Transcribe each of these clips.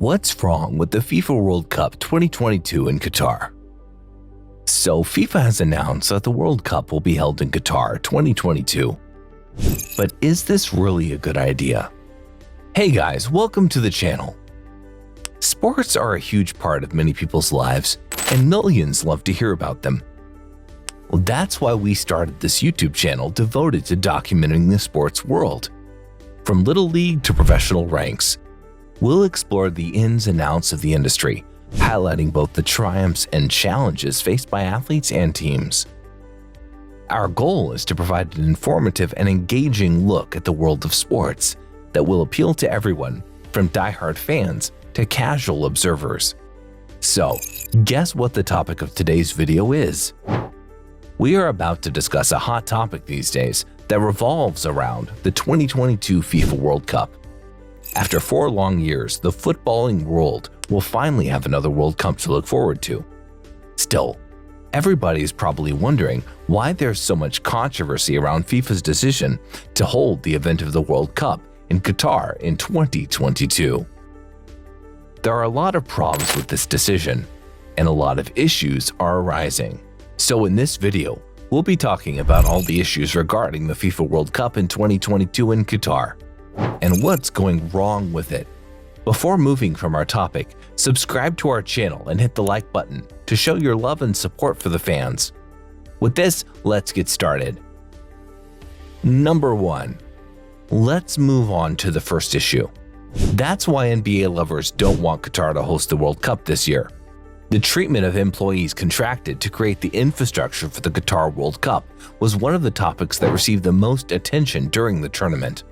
What's wrong with the FIFA World Cup 2022 in Qatar? So FIFA has announced that the World Cup will be held in Qatar 2022. But is this really a good idea? Hey guys, welcome to the channel. Sports are a huge part of many people's lives, and millions love to hear about them. Well, that's why we started this YouTube channel devoted to documenting the sports world. From Little League to professional ranks, we'll explore the ins and outs of the industry, highlighting both the triumphs and challenges faced by athletes and teams. Our goal is to provide an informative and engaging look at the world of sports that will appeal to everyone, from diehard fans to casual observers. So, guess what the topic of today's video is? We are about to discuss a hot topic these days that revolves around the 2022 FIFA World Cup. After 4 long years, the footballing world will finally have another World Cup to look forward to. Still, everybody is probably wondering why there's so much controversy around FIFA's decision to hold the event of the World Cup in Qatar in 2022. There are a lot of problems with this decision, and a lot of issues are arising. So in this video, we'll be talking about all the issues regarding the FIFA World Cup in 2022 in Qatar, and what's going wrong with it. Before moving from our topic, subscribe to our channel and hit the like button to show your love and support for the fans. With this, let's get started. Number 1. Let's move on to the first issue. That's why NBA lovers don't want Qatar to host the World Cup this year. The treatment of employees contracted to create the infrastructure for the Qatar World Cup was one of the topics that received the most attention during the tournament.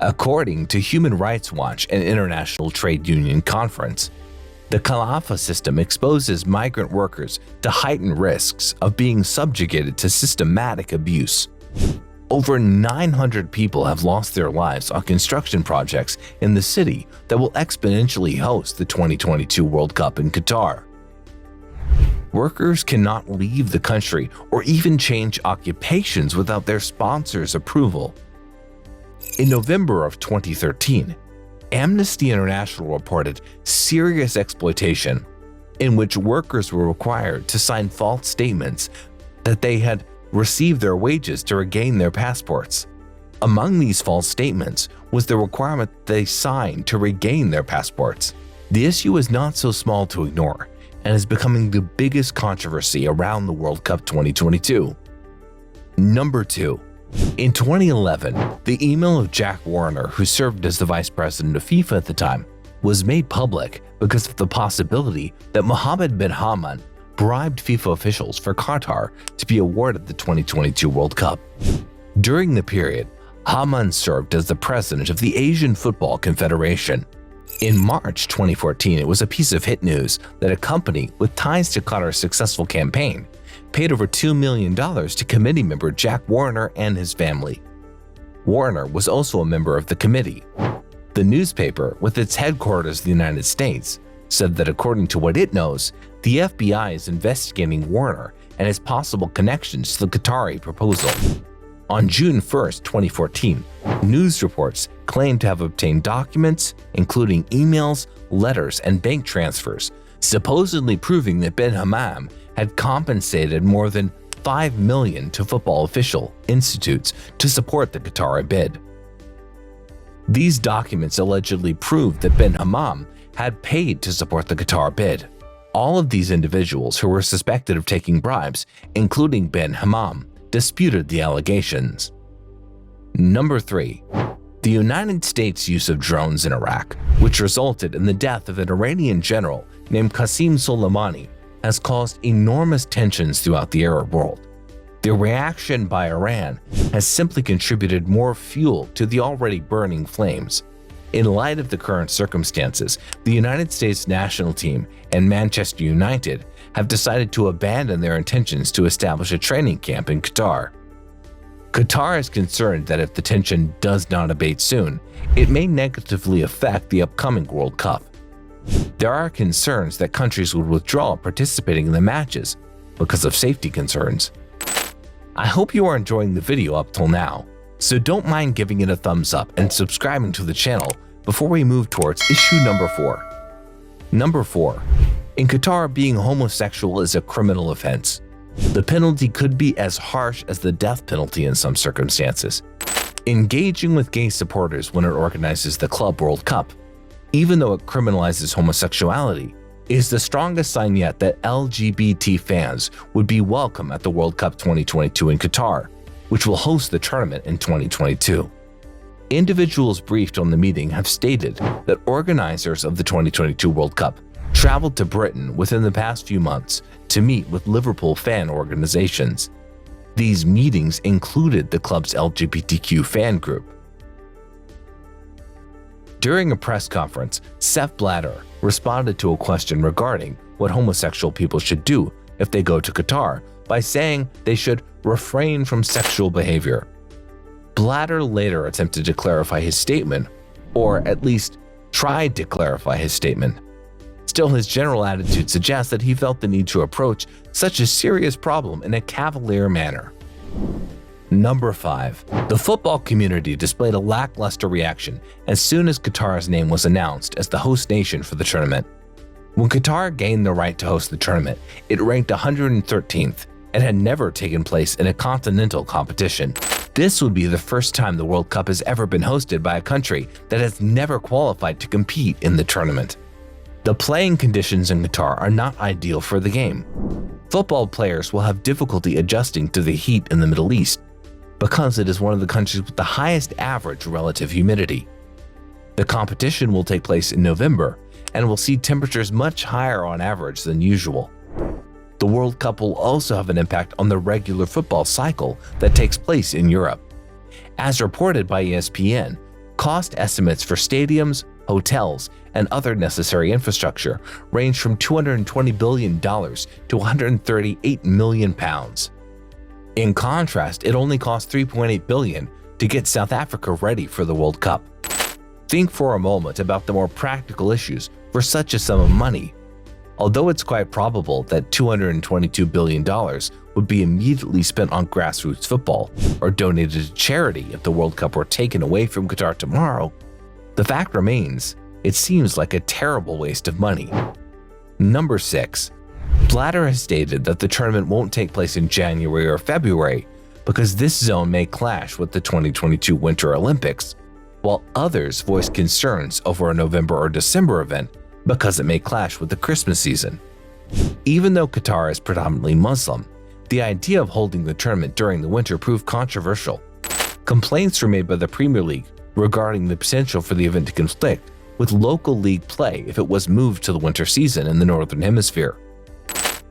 According to Human Rights Watch and International Trade Union Conference, the Khalifa system exposes migrant workers to heightened risks of being subjugated to systematic abuse. Over 900 people have lost their lives on construction projects in the city that will exponentially host the 2022 World Cup in Qatar. Workers cannot leave the country or even change occupations without their sponsors' approval. In November of 2013, Amnesty International reported serious exploitation, in which workers were required to sign false statements that they had received their wages to regain their passports. Among these false statements was the requirement that they sign to regain their passports. The issue is not so small to ignore and is becoming the biggest controversy around the World Cup 2022. Number 2. In 2011, the email of Jack Warner, who served as the vice president of FIFA at the time, was made public because of the possibility that Mohammed bin Hammam bribed FIFA officials for Qatar to be awarded the 2022 World Cup. During the period, Hammam served as the president of the Asian Football Confederation. In March 2014, it was a piece of hit news that a company with ties to Qatar's successful campaign paid over $2 million to committee member Jack Warner and his family. Warner was also a member of the committee. The newspaper, with its headquarters in the United States, said that according to what it knows, the FBI is investigating Warner and his possible connections to the Qatari proposal. On June 1, 2014, news reports claimed to have obtained documents, including emails, letters, and bank transfers, supposedly proving that bin Hammam had compensated more than $5 million to football official institutes to support the Qatari bid. These documents allegedly proved that bin Hammam had paid to support the Qatar bid. All of these individuals who were suspected of taking bribes, including bin Hammam, disputed the allegations. Number 3. The United States' use of drones in Iraq, which resulted in the death of an Iranian general named Qasem Soleimani, has caused enormous tensions throughout the Arab world. The reaction by Iran has simply contributed more fuel to the already burning flames. In light of the current circumstances, the United States national team and Manchester United have decided to abandon their intentions to establish a training camp in Qatar. Qatar is concerned that if the tension does not abate soon, it may negatively affect the upcoming World Cup. There are concerns that countries would withdraw participating in the matches because of safety concerns. I hope you are enjoying the video up till now, so don't mind giving it a thumbs up and subscribing to the channel before we move towards issue number 4. Number 4. In Qatar, being homosexual is a criminal offense. The penalty could be as harsh as the death penalty in some circumstances. Engaging with gay supporters when it organizes the Club World Cup, even though it criminalizes homosexuality, is the strongest sign yet that LGBT fans would be welcome at the World Cup 2022 in Qatar, which will host the tournament in 2022. Individuals briefed on the meeting have stated that organizers of the 2022 World Cup traveled to Britain within the past few months to meet with Liverpool fan organizations. These meetings included the club's LGBTQ fan group. During a press conference, Sepp Blatter responded to a question regarding what homosexual people should do if they go to Qatar by saying they should refrain from sexual behavior. Blatter later attempted to clarify his statement, or at least tried to clarify his statement. Still, his general attitude suggests that he felt the need to approach such a serious problem in a cavalier manner. Number 5. The football community displayed a lackluster reaction as soon as Qatar's name was announced as the host nation for the tournament. When Qatar gained the right to host the tournament, it ranked 113th and had never taken place in a continental competition. This would be the first time the World Cup has ever been hosted by a country that has never qualified to compete in the tournament. The playing conditions in Qatar are not ideal for the game. Football players will have difficulty adjusting to the heat in the Middle East because it is one of the countries with the highest average relative humidity. The competition will take place in November and will see temperatures much higher on average than usual. The World Cup will also have an impact on the regular football cycle that takes place in Europe. As reported by ESPN, cost estimates for stadiums, hotels, and other necessary infrastructure range from $220 billion to £138 million. In contrast, it only cost $3.8 billion to get South Africa ready for the World Cup. Think for a moment about the more practical issues for such a sum of money. Although it's quite probable that $222 billion would be immediately spent on grassroots football or donated to charity if the World Cup were taken away from Qatar tomorrow, the fact remains, it seems like a terrible waste of money. Number 6. Blatter has stated that the tournament won't take place in January or February because this zone may clash with the 2022 Winter Olympics, while others voiced concerns over a November or December event because it may clash with the Christmas season. Even though Qatar is predominantly Muslim, the idea of holding the tournament during the winter proved controversial. Complaints were made by the Premier League regarding the potential for the event to conflict with local league play if it was moved to the winter season in the Northern Hemisphere.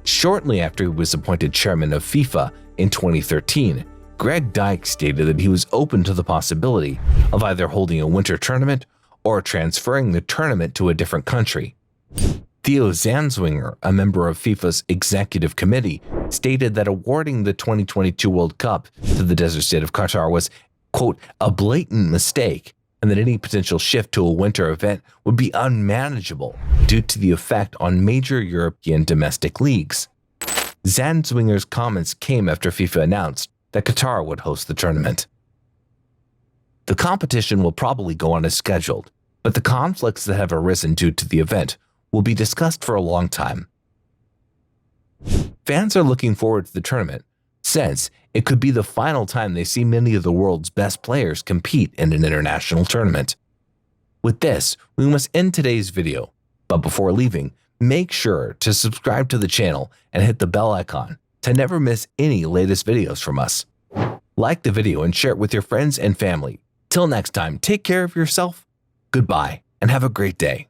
Shortly after he was appointed chairman of FIFA in 2013, Greg Dyke stated that he was open to the possibility of either holding a winter tournament or transferring the tournament to a different country. Theo Zanzinger, a member of FIFA's executive committee, stated that awarding the 2022 World Cup to the desert state of Qatar was, quote, a blatant mistake, and that any potential shift to a winter event would be unmanageable due to the effect on major European domestic leagues. Zanzinger's comments came after FIFA announced that Qatar would host the tournament. The competition will probably go on as scheduled, but the conflicts that have arisen due to the event will be discussed for a long time. Fans are looking forward to the tournament since it could be the final time they see many of the world's best players compete in an international tournament. With this, we must end today's video, but before leaving, make sure to subscribe to the channel and hit the bell icon to never miss any latest videos from us. Like the video and share it with your friends and family. Till next time, take care of yourself, goodbye, and have a great day.